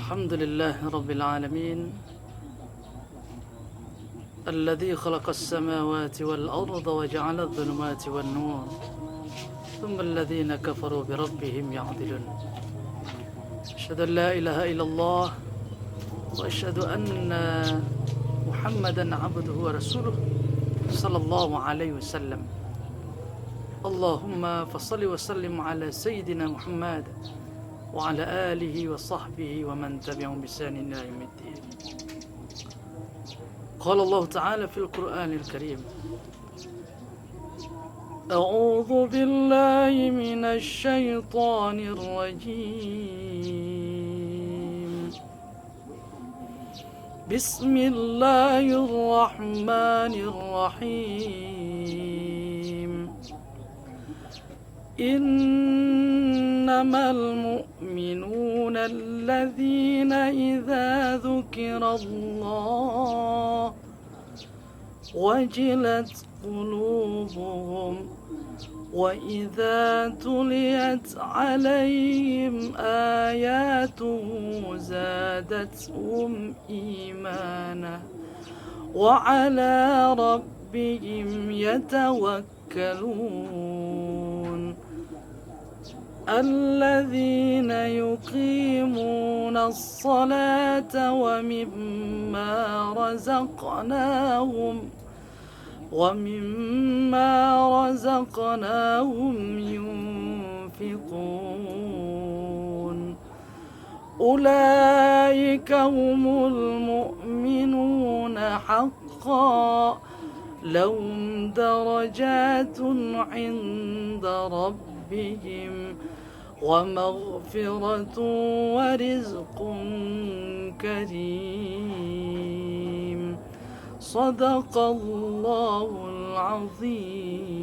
الحمد لله رب العالمين الذي خلق السماوات والأرض وجعل الظلمات والنور ثم الذين كفروا بربهم يعدلون. أشهد أن لا إله إلا الله وأشهد أن محمدا عبده ورسوله صلى الله عليه وسلم. اللهم فصل وسلم على سيدنا محمد وعلى آله وصحبه ومن تبعهم بإحسان إلى يوم الدين. قال الله تعالى في القرآن الكريم: أعوذ بالله من الشيطان الرجيم. بسم الله الرحمن الرحيم. إنما المؤمنون الذين إذا ذكر الله وجلت قلوبهم وإذا تليت عليهم آياته زادتهم إيمانا وعلى ربهم يتوكلون. الذين يقيمون الصلاة ومما رزقناهم ينفقون. أولئك هم المؤمنون حقا لهم درجات عند ربهم ومغفرة ورزق كريم. صدق الله العظيم.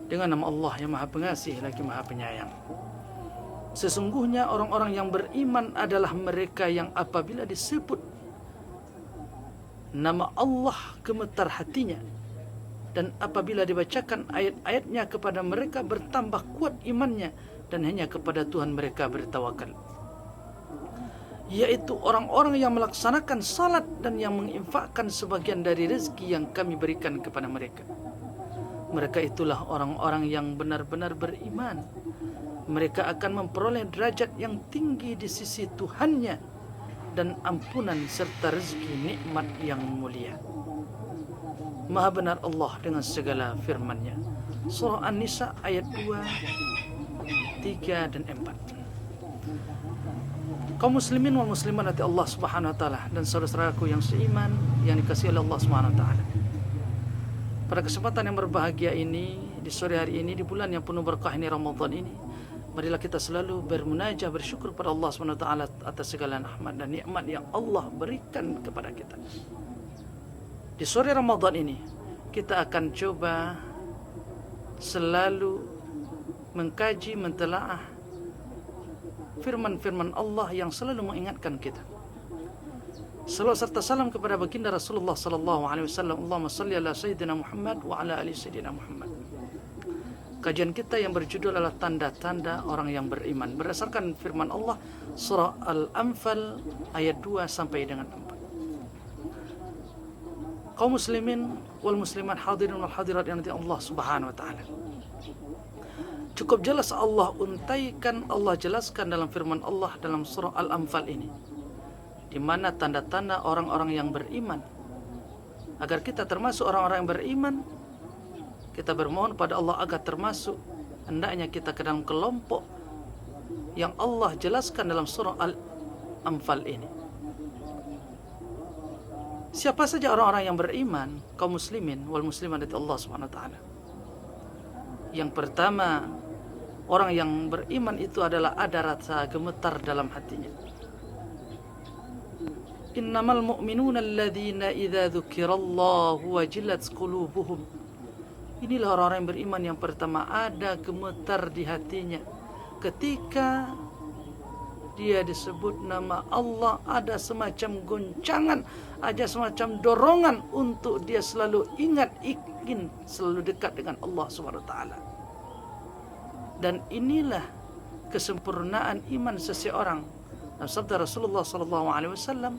Dengan nama Allah yang Maha Pengasih lagi Maha Penyayang. Sesungguhnya orang-orang yang beriman adalah mereka yang apabila disebut nama Allah gemetar hatinya, dan apabila dibacakan ayat-ayatnya kepada mereka bertambah kuat imannya, dan hanya kepada Tuhan mereka bertawakal. Yaitu orang-orang yang melaksanakan salat dan yang menginfakkan sebagian dari rezeki yang kami berikan kepada mereka. Mereka itulah orang-orang yang benar-benar beriman. Mereka akan memperoleh derajat yang tinggi di sisi Tuhannya dan ampunan serta rezeki nikmat yang mulia. Maha benar Allah dengan segala firman-Nya. Surah An-Nisa ayat 2, 3 dan 4. Kaum muslimin wal muslimat hati Allah Subhanahu wa taala dan saudara-saudaraku yang seiman yang dikasihi oleh Allah Subhanahu wa taala. Pada kesempatan yang berbahagia ini, di sore hari ini, di bulan yang penuh berkah ini, Ramadan ini, marilah kita selalu bermunajah, bersyukur pada Allah Subhanahu wa taala atas segala rahmat dan nikmat yang Allah berikan kepada kita. Di sore Ramadan ini, kita akan coba selalu mengkaji, mentelaah firman-firman Allah yang selalu mengingatkan kita. Salawat serta salam kepada baginda Rasulullah sallallahu alaihi wasallam. Allahumma shalli ala sayyidina Muhammad wa ala ali sayyidina Muhammad. Kajian kita yang berjudul adalah tanda-tanda orang yang beriman, berdasarkan firman Allah surah Al-Anfal ayat 2 sampai dengan 4. Kaum muslimin wal muslimat, hadirin wal hadirat yang nanti Allah Subhanahu wa taala. Cukup jelas Allah jelaskan dalam firman Allah dalam surah Al-Anfal ini, di mana tanda-tanda orang-orang yang beriman. Agar kita termasuk orang-orang yang beriman, kita bermohon pada Allah agar termasuk, hendaknya kita ke dalam kelompok yang Allah jelaskan dalam surah Al-Anfal ini. Siapa saja orang-orang yang beriman, kaum muslimin wal muslimat dari Allah Subhanahu wa taala? Yang pertama, orang yang beriman itu adalah ada rasa gemetar dalam hatinya. Innamal mu'minuna alladzina idza dzukirallahu wajilat qulubuhum. Inilah orang-orang yang beriman yang pertama, ada gemetar di hatinya ketika dia disebut nama Allah, ada semacam goncangan, ada semacam dorongan untuk dia selalu ingat, selalu dekat dengan Allah Subhanahu wa taala. Dan inilah kesempurnaan iman seseorang. Dalam sabda Rasulullah SAW,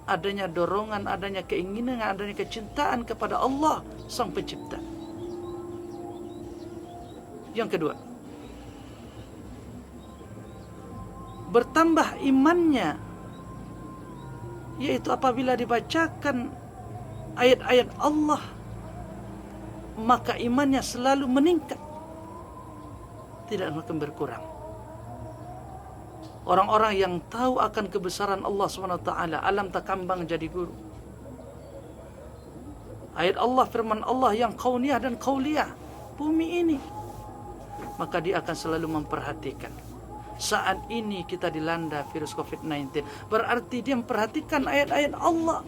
adanya dorongan, adanya keinginan, adanya kecintaan kepada Allah Sang Pencipta. Yang kedua, bertambah imannya, yaitu apabila dibacakan ayat-ayat Allah, maka imannya selalu meningkat, tidak akan berkurang. Orang-orang yang tahu akan kebesaran Allah SWT, alam tak kambang jadi guru. Ayat Allah, firman Allah yang kauniyah dan kauliyah, bumi ini, maka dia akan selalu memperhatikan. Saat ini kita dilanda virus COVID-19, berarti dia memperhatikan ayat-ayat Allah.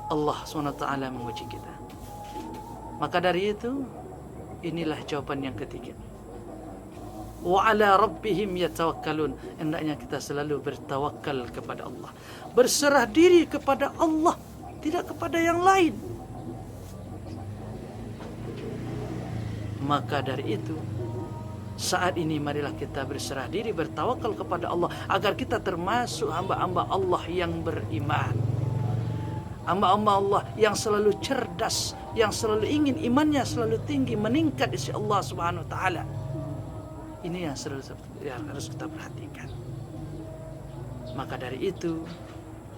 Allah SWT menguji kita. Maka dari itu, inilah jawaban yang ketiga. Wa ala rabbihim yatawakkalun. Hendaknya kita selalu bertawakal kepada Allah, berserah diri kepada Allah, tidak kepada yang lain. Maka dari itu, saat ini marilah kita berserah diri, bertawakal kepada Allah, agar kita termasuk hamba-hamba Allah yang beriman, hamba-hamba Allah yang selalu cerdas, yang selalu ingin imannya selalu tinggi, meningkat di sisi Allah Subhanahu wa taala. Ini yang harus kita perhatikan. Maka dari itu,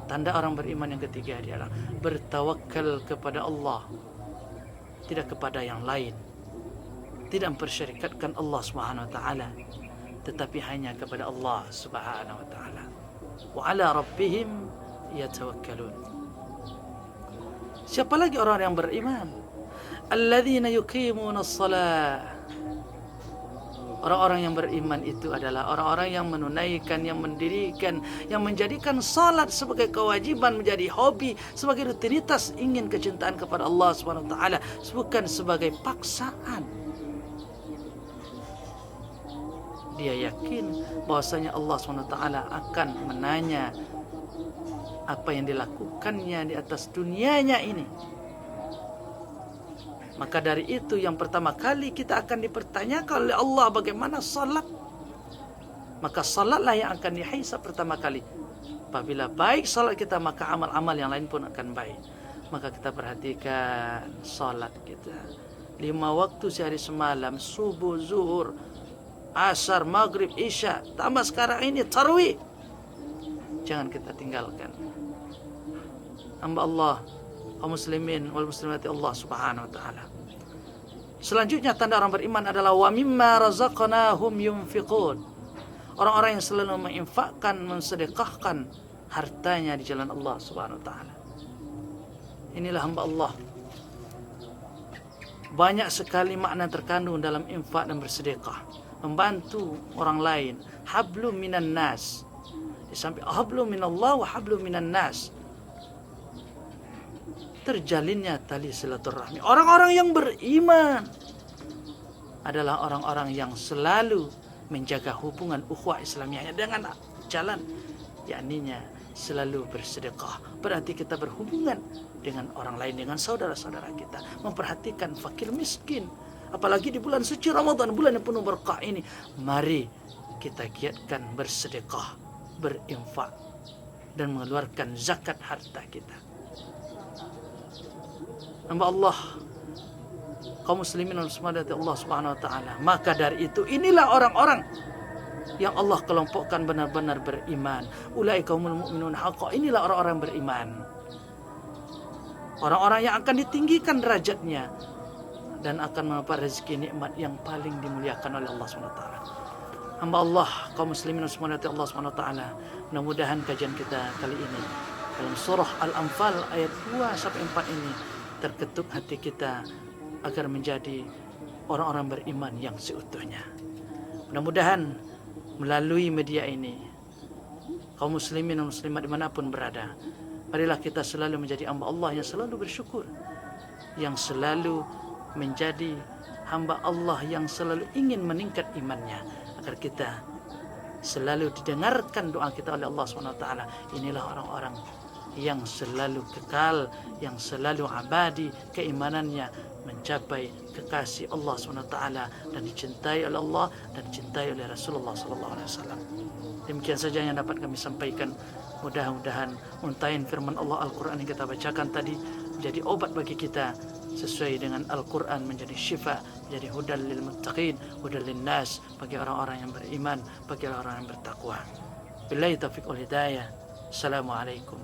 tanda orang beriman yang ketiga adalah bertawakal kepada Allah, tidak kepada yang lain. Tidak mempersyarikatkan Allah Subhanahu wa taala, tetapi hanya kepada Allah Subhanahu wa taala. Wa ala rabbihim yatawakkalun. Siapa lagi orang yang beriman? Alladzina yuqimuna shalah. Orang-orang yang beriman itu adalah orang-orang yang menunaikan, yang mendirikan, yang menjadikan salat sebagai kewajiban, menjadi hobi, sebagai rutinitas, ingin kecintaan kepada Allah Subhanahu wa taala, bukan sebagai paksaan. Dia yakin bahwasanya Allah SWT akan menanya apa yang dilakukannya di atas dunianya ini. Maka dari itu, yang pertama kali kita akan dipertanyakan oleh Allah bagaimana salat. Maka salatlah yang akan dihisab pertama kali. Apabila baik salat kita, maka amal-amal yang lain pun akan baik. Maka kita perhatikan salat kita 5 waktu sehari semalam, subuh, zuhur, asar, maghrib, isya, tambah sekarang ini tarawih. Jangan kita tinggalkan. Hamba Allah, kaum muslimin wal muslimati Allah Subhanahu wa taala. Selanjutnya tanda orang beriman adalah wa mimma razaqnahum yunfiqun. Orang-orang yang selalu menginfakkan, mensedekahkan hartanya di jalan Allah Subhanahu wa taala. Inilah hamba Allah. Banyak sekali makna terkandung dalam infak dan bersedekah, membantu orang lain. Hablum minan nas, sampai hablum minallah wa hablum minan nas, terjalinnya tali silaturahmi. Orang-orang yang beriman adalah orang-orang yang selalu menjaga hubungan ukhuwah Islamiyahnya dengan jalan, yakninya selalu bersedekah. Berarti kita berhubungan dengan orang lain, dengan saudara-saudara kita, memperhatikan fakir miskin. Apalagi di bulan suci Ramadan, bulan yang penuh berkah ini, mari kita giatkan bersedekah, berinfak, dan mengeluarkan zakat harta kita. Hamba Allah, kaum muslimin wal muslimat Allah Subhanahu wa taala. Maka dari itu, inilah orang-orang yang Allah kelompokkan benar-benar beriman. Ulaika humul mu'minun haqqan. Inilah orang-orang beriman. Orang-orang yang akan ditinggikan derajatnya dan akan mendapat rezeki nikmat yang paling dimuliakan oleh Allah Subhanahu wa taala. Hamba Allah, kaum muslimin wal muslimat Allah Subhanahu wa taala, mudah-mudahan kajian kita kali ini dalam surah Al-Anfal ayat 2 sampai 4 ini terketuk hati kita agar menjadi orang-orang beriman yang seutuhnya. Mudah-mudahan melalui media ini, kaum muslimin dan muslimat dimanapun berada, marilah kita selalu menjadi hamba Allah yang selalu bersyukur, yang selalu menjadi hamba Allah yang selalu ingin meningkat imannya, agar kita selalu didengarkan doa kita oleh Allah SWT. Inilah orang-orang yang selalu kekal, yang selalu abadi keimanannya, mencapai kekasih Allah SWT dan dicintai oleh Allah dan dicintai oleh Rasulullah SAW. Demikian saja yang dapat kami sampaikan. Mudah-mudahan untayan firman Allah Al-Quran yang kita bacakan tadi menjadi obat bagi kita, sesuai dengan Al-Quran menjadi syifa, menjadi hudal lil muttaqin, hudal lin nas, bagi orang-orang yang beriman, bagi orang-orang yang bertakwa. Billahi taufiq wal hidayah. Assalamualaikum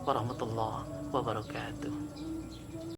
warahmatullahi wabarakatuh.